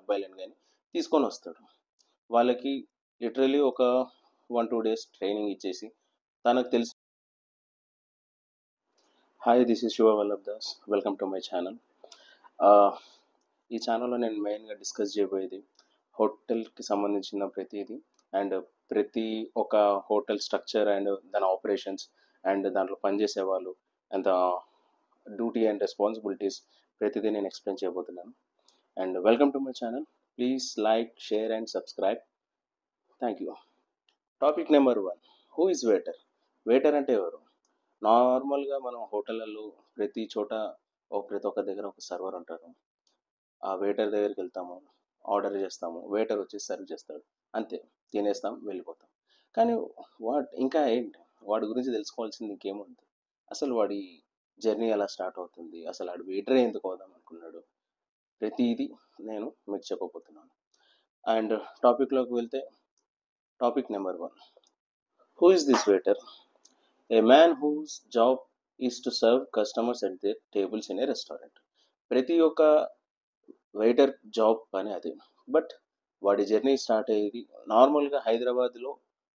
అబ్బాయిలను కానీ తీసుకొని వస్తాడు. వాళ్ళకి లిటరలీ ఒక 1-2 డేస్ ట్రైనింగ్ ఇచ్చేసి తనకు తెలిసి hi this is Shiva Vallabh Das, welcome to my channel. ఈ ఛానల్లో నేను మెయిన్గా డిస్కస్ చేయబోయేది హోటల్కి సంబంధించిన ప్రతిదీ అండ్ ప్రతి ఒక హోటల్ స్ట్రక్చర్ అండ్ దాని ఆపరేషన్స్ అండ్ దాంట్లో పనిచేసే వాళ్ళు అండ్ డ్యూటీ అండ్ రెస్పాన్సిబిలిటీస్ ప్రతిదీ నేను ఎక్స్ప్లెయిన్ చేయబోతున్నాను. And welcome to my channel. Please like, share and subscribe. Thank you. Topic number 1, who is waiter? Waiter అంటే ఎవరు? నార్మల్గా మనం హోటళ్ళల్లో ప్రతి చోట ప్రతి ఒక్క దగ్గర ఒక సర్వర్ ఉంటారు. ఆ వెయిటర్ దగ్గరికి వెళ్తాము, ఆర్డర్ చేస్తాము, వెయిటర్ వచ్చి సర్వ్ చేస్తాడు, అంతే, తినేస్తాం, వెళ్ళిపోతాం. కానీ ఇంకా ఏంటి, వాడి గురించి తెలుసుకోవాల్సింది ఇంకేముంది? అసలు వాడి జర్నీ ఎలా స్టార్ట్ అవుతుంది, అసలు వాడు వెయిటరే ఎందుకు అవుదాం అనుకున్నాడు, ప్రతిదీ నేను మీకు చెప్పబోతున్నాను. అండ్ టాపిక్లోకి వెళ్తే topic number 1, who is this waiter? A man whose job is to serve customers at their tables in a restaurant. ప్రతి ఒక్క వెయిటర్ జాబ్ పని అది. బట్ వాడి జర్నీ స్టార్ట్ అయ్యేది నార్మల్గా హైదరాబాద్లో.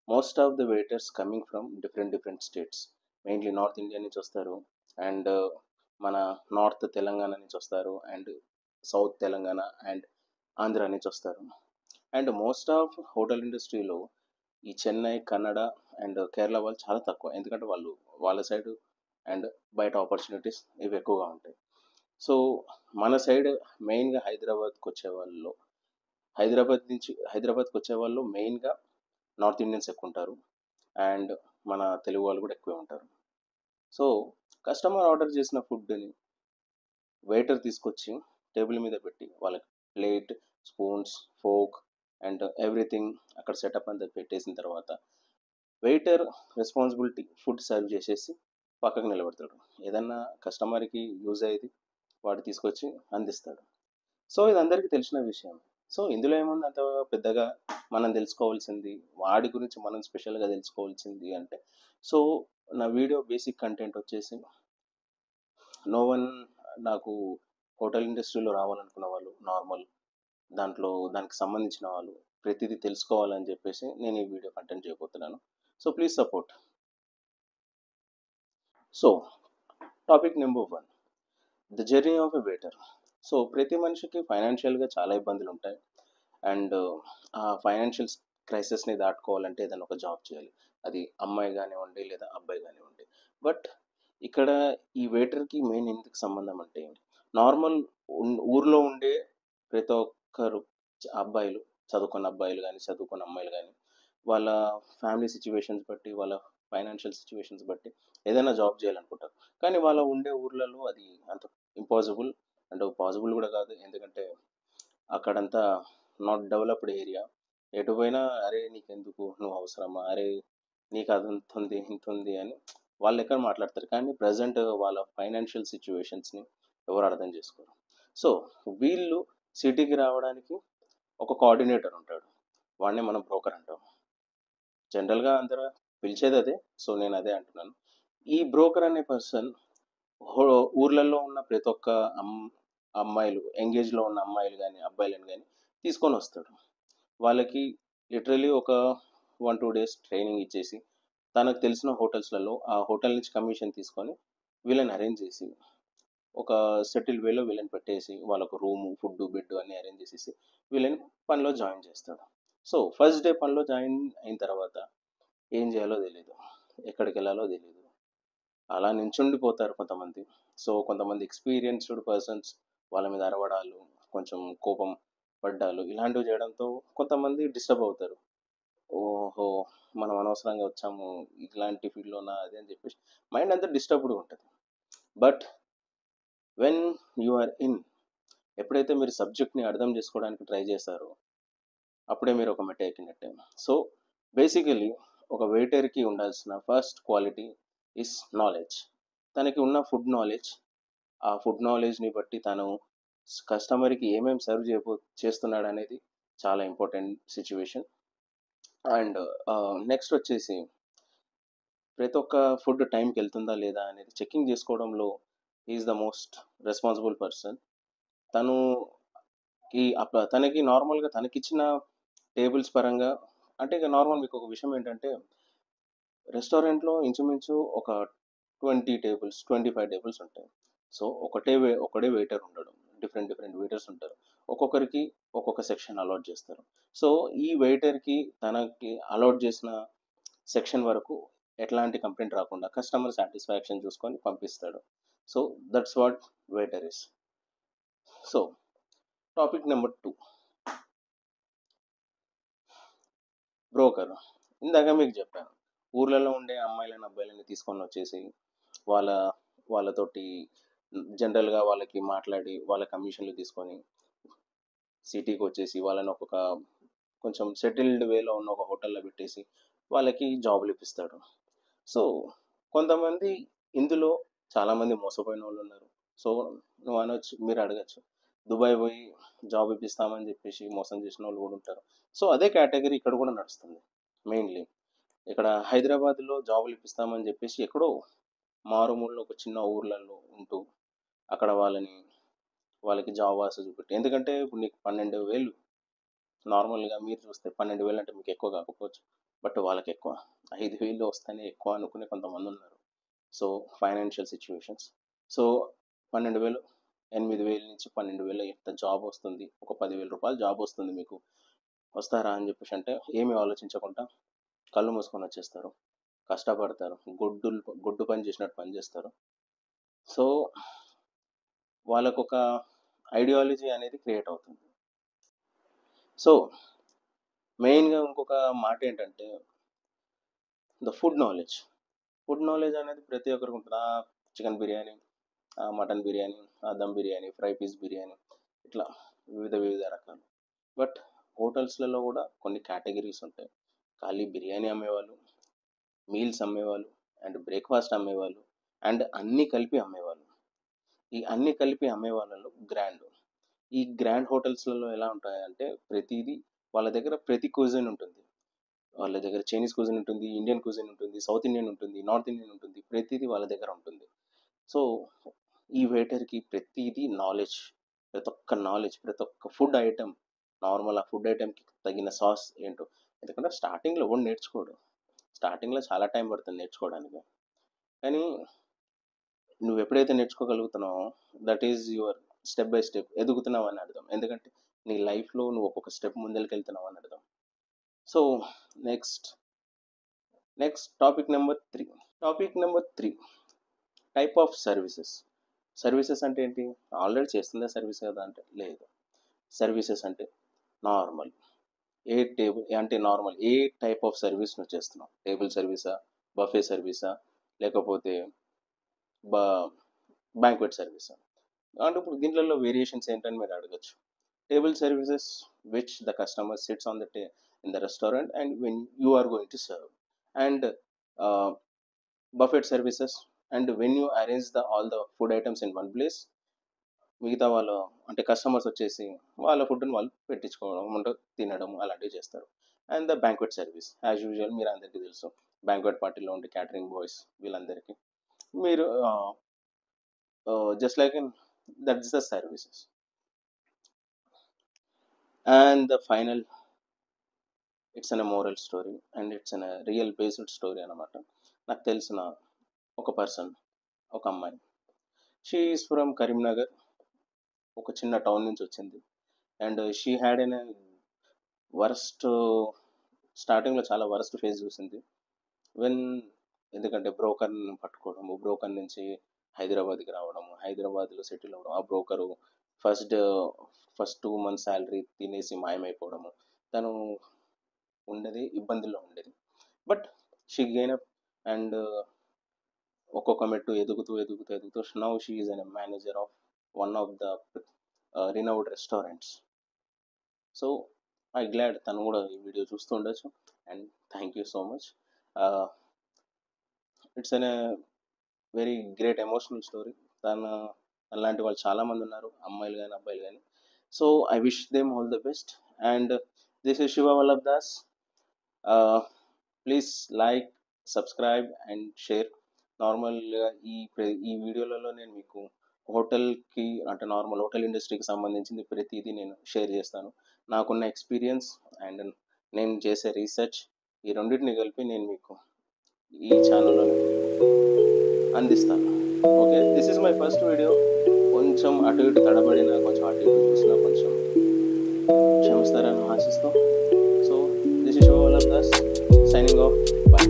Most of the waiters coming from different states. Mainly north India నుంచి వస్తారు అండ్ మన నార్త్ తెలంగాణ నుంచి వస్తారు and south Telangana and Andhra నుంచి వస్తారు. అండ్ మోస్ట్ ఆఫ్ హోటల్ ఇండస్ట్రీలో ఈ చెన్నై, కన్నడ అండ్ కేరళ వాళ్ళు చాలా తక్కువ, ఎందుకంటే వాళ్ళ సైడ్ అండ్ బయట ఆపర్చునిటీస్ ఇవి ఎక్కువగా ఉంటాయి. సో మన సైడ్ మెయిన్గా హైదరాబాద్కి వచ్చే వాళ్ళు మెయిన్గా నార్త్ ఇండియన్స్ ఎక్కువ ఉంటారు అండ్ మన తెలుగు వాళ్ళు కూడా ఎక్కువే ఉంటారు. సో కస్టమర్ ఆర్డర్ చేసిన ఫుడ్ని వెయిటర్ తీసుకొచ్చి టేబుల్ మీద పెట్టి వాళ్ళకి plate, spoons, folk and everything అక్కడ సెటప్ అంతా పెట్టేసిన తర్వాత వెయిటర్ రెస్పాన్సిబిలిటీ ఫుడ్ సర్వ్ చేసేసి పక్కకు నిలబెడతాడు. ఏదన్నా కస్టమర్కి యూజ్ అయ్యేది వాడు తీసుకొచ్చి అందిస్తాడు. సో ఇది అందరికీ తెలిసిన విషయం. సో ఇందులో ఏముంది అంత పెద్దగా మనం తెలుసుకోవాల్సింది, వాడి గురించి మనం స్పెషల్గా తెలుసుకోవాల్సింది అంటే? సో నా వీడియో బేసిక్ కంటెంట్ వచ్చేసి, నో వన్, నాకు హోటల్ ఇండస్ట్రీలో రావాలనుకున్న వాళ్ళు, నార్మల్ దానికి సంబంధించిన వాళ్ళు ప్రతిదీ తెలుసుకోవాలని చెప్పేసి నేను ఈ వీడియో కంటెంట్ చేయబోతున్నాను. So please support. So topic number 1, the journey of a waiter. So ప్రతి మనిషికి ఫైనాన్షియల్గా చాలా ఇబ్బందులు ఉంటాయి అండ్ ఆ ఫైనాన్షియల్ క్రైసిస్ని దాటుకోవాలంటే ఏదైనా ఒక జాబ్ చేయాలి. అది అమ్మాయి కానివ్వండి లేదా అబ్బాయి కానివ్వండి. బట్ ఇక్కడ ఈ వెయిటర్కి మెయిన్ ఎందుకు సంబంధం అంటే, నార్మల్ ఊర్లో ఉండే ప్రతి ఒక్కరు అబ్బాయిలు, చదువుకున్న అబ్బాయిలు కానీ చదువుకున్న అమ్మాయిలు కానీ, వాళ్ళ ఫ్యామిలీ సిచ్యువేషన్స్ బట్టి, వాళ్ళ ఫైనాన్షియల్ సిచ్యువేషన్స్ బట్టి ఏదైనా జాబ్ చేయాలనుకుంటారు. కానీ వాళ్ళ ఉండే ఊర్లలో అది అంత ఇంపాసిబుల్ అండ్ పాసిబుల్ కూడా కాదు. ఎందుకంటే అక్కడంతా నాట్ డెవలప్డ్ ఏరియా. ఎటు పోయినా అరే నీకెందుకు, నువ్వు అవసరమా, అరే నీకు అది ఉంటుంది ఇంత ఉంది అని వాళ్ళు ఎక్కడ మాట్లాడతారు. కానీ ప్రజెంట్ వాళ్ళ ఫైనాన్షియల్ సిచ్యువేషన్స్ని ఎవరు అర్థం చేసుకోరు. సో వీళ్ళు సిటీకి రావడానికి ఒక కోఆర్డినేటర్ ఉంటాడు, వాడిని మనం బ్రోకర్ అంటాం. జనరల్గా అందరూ పిలిచేది అదే, సో నేను అదే అంటున్నాను. ఈ బ్రోకర్ అనే పర్సన్ ఊర్లలో ఉన్న ప్రతి ఒక్క అమ్మాయిలు, ఎంగేజ్లో ఉన్న అమ్మాయిలు కానీ అబ్బాయిలను కానీ తీసుకొని వస్తాడు. వాళ్ళకి లిటరలీ ఒక 1-2 డేస్ ట్రైనింగ్ ఇచ్చేసి తనకు తెలిసిన హోటల్స్లలో ఆ హోటల్ నుంచి కమిషన్ తీసుకొని వీళ్ళని అరేంజ్ చేసి ఒక సెటిల్ వేలో వీళ్ళని పెట్టేసి వాళ్ళకు రూము, ఫుడ్, బెడ్ అన్నీ అరేంజ్ చేసేసి వీళ్ళని పనిలో జాయిన్ చేస్తాడు. సో ఫస్ట్ డే పనిలో జాయిన్ అయిన తర్వాత ఏం చేయాలో తెలియదు, ఎక్కడికి వెళ్ళాలో తెలియదు, అలా నించుండిపోతారు కొంతమంది. సో కొంతమంది ఎక్స్పీరియన్స్డ్ పర్సన్స్ వాళ్ళ మీద అరవడాలు, కొంచెం కోపం పడ్డాలు, ఇలాంటివి చేయడంతో కొంతమంది డిస్టర్బ్ అవుతారు. ఓహో, మనం అనవసరంగా వచ్చాము ఇలాంటి ఫీల్డ్లోనా అది అని చెప్పేసి మైండ్ అంతా డిస్టర్బ్డ్గా ఉంటుంది. But when you are in, ఎప్పుడైతే మీరు సబ్జెక్ట్ని అర్థం చేసుకోవడానికి ట్రై చేస్తారో అప్పుడే మీరు ఒక మెట్ట ఎక్కినట్టే. సో బేసికలీ ఒక వెయిటర్కి ఉండాల్సిన ఫస్ట్ క్వాలిటీ ఇస్ నాలెడ్జ్. తనకి ఉన్న ఫుడ్ నాలెడ్జ్, ఆ ఫుడ్ నాలెడ్జ్ని బట్టి తను కస్టమర్కి ఏమేమి సర్వ్ చేస్తున్నాడు అనేది చాలా ఇంపార్టెంట్ సిచ్యువేషన్. అండ్ నెక్స్ట్ వచ్చేసి ప్రతి ఒక్క ఫుడ్ టైంకి వెళ్తుందా లేదా అనేది చెకింగ్ చేసుకోవడంలో is the most responsible person. తను తనకి నార్మల్‌గా తనకిచ్చిన టేబుల్స్ పరంగా అంటే ఇక నార్మల్ మీకొక విషయం ఏంటంటే, రెస్టారెంట్‌లో ఇంచుమించు ఒక 20 టేబుల్స్, 25 టేబుల్స్ ఉంటాయి. సో, ఒకడే వెయిటర్ ఉండడు. డిఫరెంట్ వెయిటర్స్ ఉంటారు. ఒక్కొక్కరికి ఒక్కొక్క సెక్షన్ అలాట్ చేస్తారు. సో, ఈ వెయిటర్‌కి తనకి అలాట్ చేసిన సెక్షన్ వరకు ఎట్లాంటి కంప్లెయింట్ రాకుండా కస్టమర్ సాటిస్ఫాక్షన్ చూసుకొని పంపిస్తాడు. So, that's what waiter is. So, topic number 2, broker. ఇందాక మీకు చెప్పాను. ఊర్లలో ఉండే అమ్మాయిలని, అబ్బాయిలని తీసుకొనొచ్చేసి వాళ్ళ వాళ్ళతోటి జనరల్‌గా వాళ్ళకి మాట్లాడి, వాళ్ళ కమిషన్‌లు తీసుకొని సిటీకొచ్చేసి వాళ్ళని ఒకొక కొంచెం సెటిల్డ్ వేలో ఉన్న ఒక హోటల్‌లో పెట్టేసి వాళ్ళకి జాబులు ఇప్పిస్తాడు. సో, కొంతమంది ఇందులో చాలామంది మోసపోయినోళ్ళున్నారు. సో, మీరు అడగొచ్చు. దుబాయ్ పోయి జాబ్ ఇప్పిస్తామని చెప్పేసి మోసం చేసినోళ్ళు కూడా ఉంటారు. సో, అదే కేటగరీ ఇక్కడ కూడా నడుస్తుంది మెయిన్‌లీ. ఇక్కడ హైదరాబాద్‌లో జాబులు ఇప్పిస్తామని చెప్పేసి ఎక్కడో మారుమూలలో ఒక చిన్న ఊర్లలో ఉంటూ అక్కడ వాళ్ళకి జాబ్ ఆశ చూపెట్టి, ఎందుకంటే ఇప్పుడు నీకు 12,000 నార్మల్‌గా మీరు చూస్తే 12,000 అంటే మీకు ఎక్కువ కాకపోవచ్చు. బట్ వాళ్ళకి ఎక్కువ. 5,000 వస్తేనే ఎక్కువ అనుకునే కొంతమందున్నారు. So, financial situations. సో, 12,000, 8,000 నుంచి 12,000 ఇంత జాబ్ వస్తుంది. ఒక రూ. 10,000 జాబ్ వస్తుంది మీకు. వస్తారా అని చెప్పేసి అంటే ఏమి ఆలోచించకుండా కళ్ళు మూసుకొని వచ్చేస్తారు. కష్టపడతారు. గొడ్డు పని చేసినట్టు పని చేస్తారు. సో, వాళ్ళకొక ఐడియాలజీ అనేది క్రియేట్ అవుతుంది. సో, మెయిన్‌గా ఇంకొక మాట ఏంటంటే ఫుడ్ నాలెడ్జ్. ఫుడ్ నాలెడ్జ్ అనేది ప్రతి ఒక్కరికి ఉంటుంది. Chicken biryani, mutton biryani, dum biryani, fry piece biryani, ఇట్లా వివిధ రకాలు. బట్ హోటల్స్‌లలో కూడా కొన్ని కేటగిరీస్ ఉంటాయి. ఖాళీ బిర్యానీ అమ్మేవాళ్ళు, మీల్స్ అమ్మేవాళ్ళు, అండ్ బ్రేక్‌ఫాస్ట్ అమ్మేవాళ్ళు, అండ్ అన్నీ కలిపి అమ్మేవాళ్ళు. ఈ అన్నీ కలిపి అమ్మే వాళ్ళలో గ్రాండ్. ఈ గ్రాండ్ హోటల్స్‌లలో ఎలా ఉంటాయంటే ప్రతీదీ వాళ్ళ దగ్గర ప్రతి క్యూజిన్ ఉంటుంది. వాళ్ళ దగ్గర చైనీస్ క్యూజిన్ ఉంటుంది, ఇండియన్ క్యూజిన్ ఉంటుంది, సౌత్ ఇండియన్ ఉంటుంది, నార్త్ ఇండియన్ ఉంటుంది. ప్రతీదీ వాళ్ళ దగ్గర ఉంటుంది. సో, ఈ వెయిటర్‌కి ప్రతీదీ నాలెడ్జ్. ప్రతి ఒక్క ఫుడ్ ఐటెమ్ నార్మల్ ఆ ఫుడ్ ఐటెమ్‌కి తగిన సాస్ ఏంటో. ఎందుకంటే స్టార్టింగ్‌లో ఎవడు నేర్చుకోడు. స్టార్టింగ్‌లో చాలా టైం పడుతుంది నేర్చుకోవడానికి. కానీ నువ్వెప్పుడైతే నేర్చుకోగలుగుతున్నావో that is your step by step ఎదుగుతున్నావని అర్థం. ఎందుకంటే నీ లైఫ్‌లో నువ్వు ఒక్కొక్క స్టెప్ ముందలకెళ్తున్నావని అర్థం. So, next, topic number 3. Topic number 3, type of services. Services అంటే ఏంటి? ఆల్రెడీ చేస్తుందే సర్వీస్ కదా అంటే లేదు. సర్వీసెస్ అంటే normal. A type of service నువ్వు చేస్తున్నావు? టేబుల్ సర్వీసా? బఫే సర్వీసా? లేకపోతే బ బ్యాంక్వెట్ సర్వీసా? అంటే ఇప్పుడు దీంట్లలో వేరియేషన్స్ ఏంటని మీరు అడగొచ్చు. Table services which the customer sits on the in the restaurant and when you are going to serve. And buffet services and when you arrange all the food items in one place. మిగతా వాళ్ళు అంటే customers వచ్చేసి వాళ్ళ ఫుడ్ని వాళ్ళు పెట్టించుకోవడం అంటే తినడం అలాంటివి చేస్తారు. And the banquet service as usual మీరు అందరికీ తెలుసు. బ్యాంక్వెట్ పార్టీలో ఉండే క్యాటరింగ్ బాయ్స్ వీళ్ళందరికీ మీరు just like in that's the services. And the final, it's an moral story and it's an real based story అనమాట. నాకు తెలిసిన ఒక పర్సన్, ఒక అమ్మాయి. She is from Karimnagar. ఒక చిన్న టౌన్ నుంచి వచ్చింది. And she had an worst, స్టార్టింగ్లో చాలా వరస్ట్ ఫేజ్ చూసింది. వెన్ ఎందుకంటే బ్రోకర్ని పట్టుకోవడము, బ్రోకర్ నుంచి హైదరాబాద్కి రావడము, హైదరాబాద్లో సెటిల్ అవ్వడం, ఆ broker first first 2 months salary తినేసి మాయమైపోవడము. తను ఉండేది ఇబ్బందుల్లో ఉండేది. But she gain up and ఒక్కొక్క మెట్టు ఎదుగుతూ now she is an manager of one of the renowned restaurants. So I glad తను కూడా ఈ వీడియో చూస్తూ ఉండొచ్చు. And thank you so much. It's an very great emotional story. అలాంటి వాళ్ళు చాలామంది ఉన్నారు, అమ్మాయిలు కానీ అబ్బాయిలు కానీ. So I wish them all the best. And this is Shiva Vallabh Das. Please like, subscribe and share. నార్మల్గా ఈ వీడియోలలో నేను మీకు హోటల్కి అంటే నార్మల్ హోటల్ ఇండస్ట్రీకి సంబంధించింది ప్రతిదీ నేను షేర్ చేస్తాను. నాకున్న ఎక్స్పీరియన్స్ అండ్ నేను చేసే రీసెర్చ్ ఈ రెండింటిని కలిపి నేను మీకు ఈ ఛానల్లో అందిస్తాను. Okay, this is my first video. కొంచెం అటు ఇటు తడబడినా, కొంచెం అటు ఇటు చూసినా కొంచెం క్షమిస్తారని ఆశిస్తూ. So this is show all of this signing off. Bye.